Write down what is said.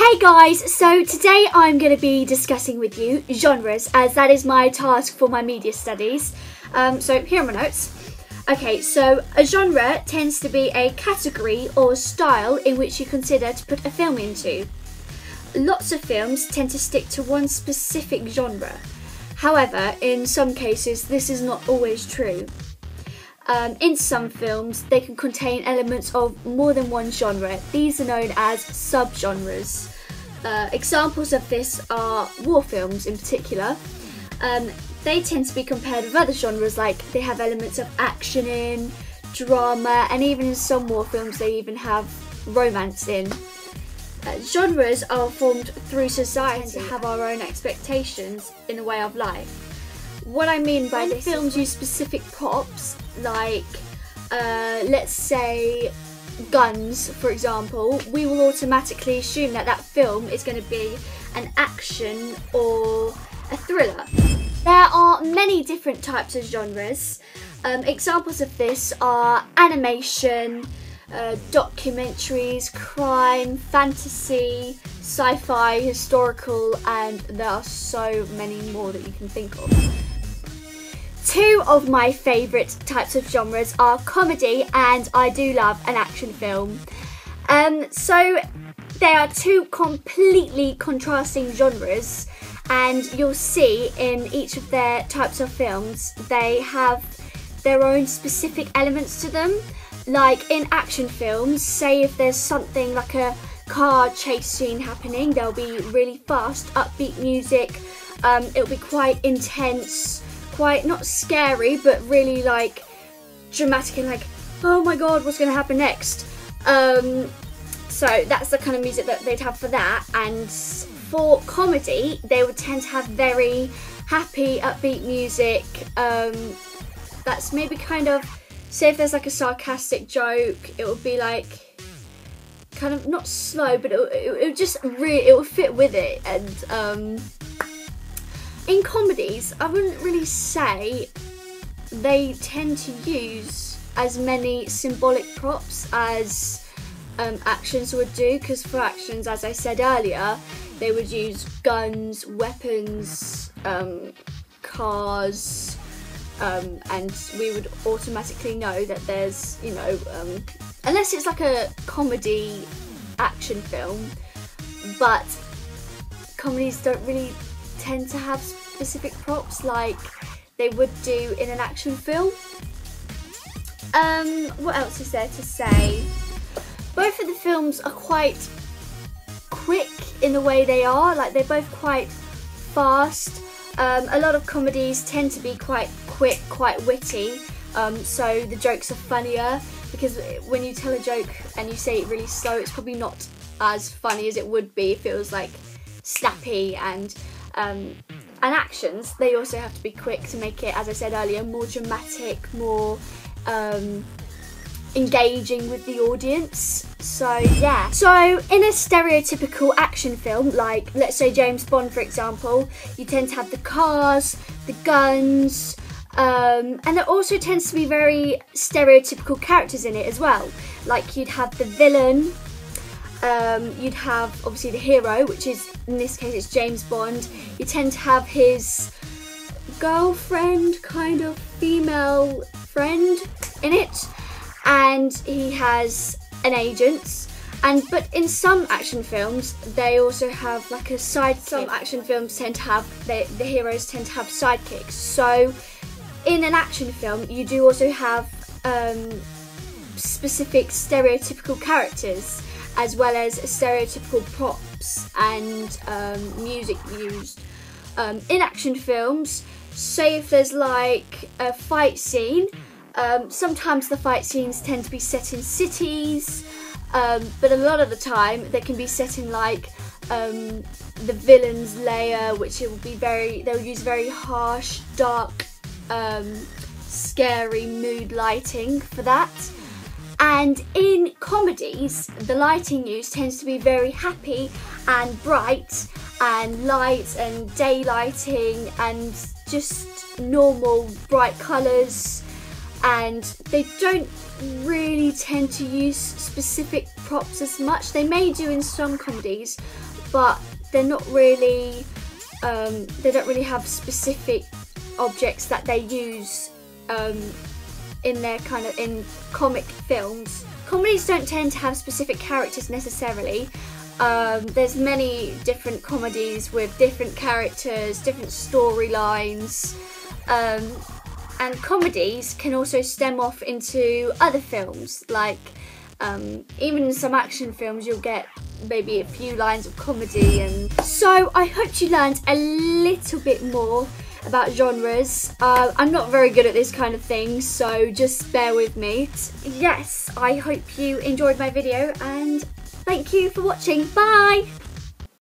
Hey guys, so today I'm going to be discussing with you genres, as that is my task for my media studies. So here are my notes. Okay, so a genre tends to be a category or style in which you consider to put a film into. Lots of films tend to stick to one specific genre. However, in some cases this is not always true. In some films, they can contain elements of more than one genre. These are known as subgenres. Examples of this are war films in particular. They tend to be compared with other genres, like they have elements of action in, drama, and even in some war films they even have romance in. Genres are formed through society to have our own expectations in the way of life. What I mean by this, films use specific props, like let's say guns, for example, we will automatically assume that that film is going to be an action or a thriller. There are many different types of genres. Examples of this are animation, documentaries, crime, fantasy, sci-fi, historical, and there are so many more that you can think of. Two of my favourite types of genres are comedy and I do love an action film. So they are two completely contrasting genres, and you'll see in each of their types of films they have their own specific elements to them. Like in action films, say if there's something like a car chase scene happening, there'll be really fast, upbeat music. It'll be quite intense, quite not scary, but really like dramatic and like, oh my god, what's going to happen next? So that's the kind of music that they'd have for that. And for comedy, they would tend to have very happy, upbeat music. That's maybe kind of, say if there's like a sarcastic joke, it would be like kind of not slow, but it would just really, it would fit with it. And in comedies, I wouldn't really say they tend to use as many symbolic props as actions would do, because for actions, as I said earlier, they would use guns, weapons, cars, and we would automatically know that there's, you know, unless it's like a comedy action film, but comedies don't really tend to have specific props like they would do in an action film. What else is there to say? Both of the films are quite quick in the way they are, like they're both quite fast. A lot of comedies tend to be quite quick, quite witty, so the jokes are funnier, because when you tell a joke and you say it really slow, it's probably not as funny as it would be if it was like snappy. And actions, they also have to be quick to make it, as I said earlier, more dramatic, more engaging with the audience. So yeah, so in a stereotypical action film, like let's say James Bond for example, you tend to have the cars, the guns, and there also tends to be very stereotypical characters in it as well. Like you'd have the villain, you'd have obviously the hero, which is, in this case it's James Bond. You tend to have his girlfriend, kind of female friend in it, and he has an agent. But in some action films they also have like a sidekick. Some action films tend to have, the heroes tend to have sidekicks. So in an action film you do also have specific stereotypical characters, as well as stereotypical props and music used. In action films, say if there's like a fight scene, sometimes the fight scenes tend to be set in cities, but a lot of the time they can be set in like the villain's lair, which it will be they'll use very harsh, dark, scary mood lighting for that. And in comedies, the lighting used tends to be very happy and bright and light and day lighting and just normal bright colours, and they don't really tend to use specific props as much. They may do in some comedies, but they're not really, they don't really have specific objects that they use in their in comic films. Comedies don't tend to have specific characters necessarily. There's many different comedies with different characters, different storylines, and comedies can also stem off into other films, like even in some action films you'll get maybe a few lines of comedy. And so I hope you learned a little bit more about genres. I'm not very good at this kind of thing, so just bear with me. Yes, I hope you enjoyed my video, and thank you for watching. Bye!